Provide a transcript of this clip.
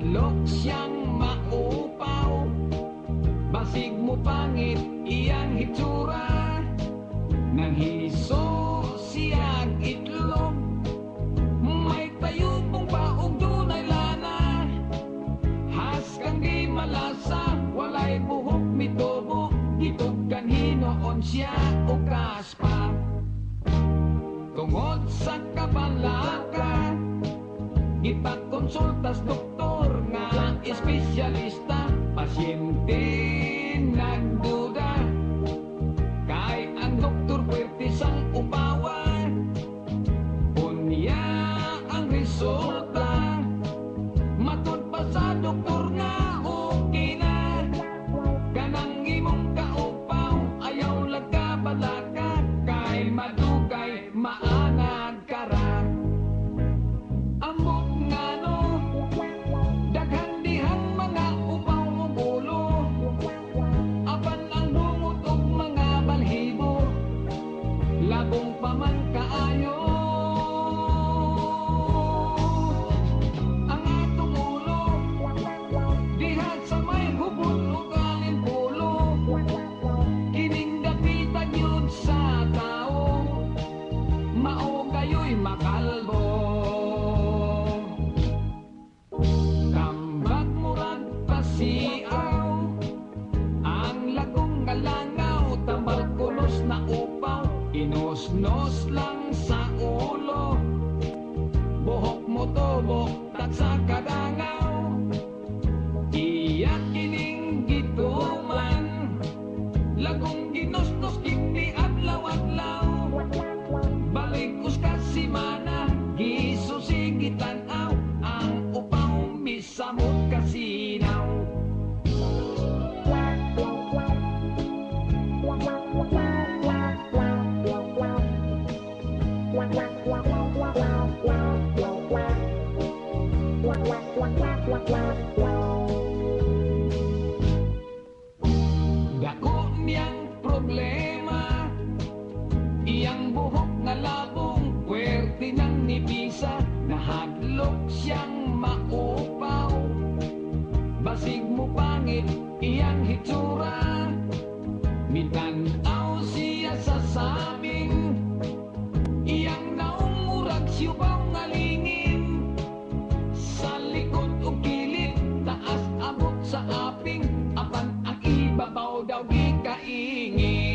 Hadlok siyang maupaw, basig mo pangit iyang hitsura. Nang hiso siyang itlog, may tayo pong paog dunay lana. Has kang di malasa, walay buhok mitobo, gitog kanhinoon siya o kaspa. Tungod sa kabalaka, ipagkonsultas doktor nga espesyalista. Pasyente nagduda, kay ang doktor pwerte sang upawan. Unya ang resulta, matod pa sa doktor nga okay na. Kanang imong kaupaw, ayaw lagkabalaka, kay madugay maanag kara. Ambot nga no, daghan dihang mga upaw mo gulo, apan ang bungot og mga balhibo, labong pa man kaayo. Ang atong ulo, diha sa may hubot ug alin pulo, kining dapitan yun sa tao, mao kayo'y makalbo. Tambak murag pasiaw, ang lagong ngalangaw, tambal kulos na upaw, inos-nos lang sa ulo, buhok mo tobok tak sa kadangaw. Iyak kining gituman, lagong ginos-nos kini adlaw-adlaw, balik uskas si mana, gisusigitan aw, ang upaw misamot kasinaw. Dako niyang problema, iyang buhok nga labong, pwerte nang nipisa. Nahadlok siyang maupaw, basig mo pangit iyang hitsura. Mitanaw siya sa sabing, iyang naungurag siyubaw nga lingin. Sa likod o kilid, taas abot sa aping, apan ang ibabaw daw gikaingin.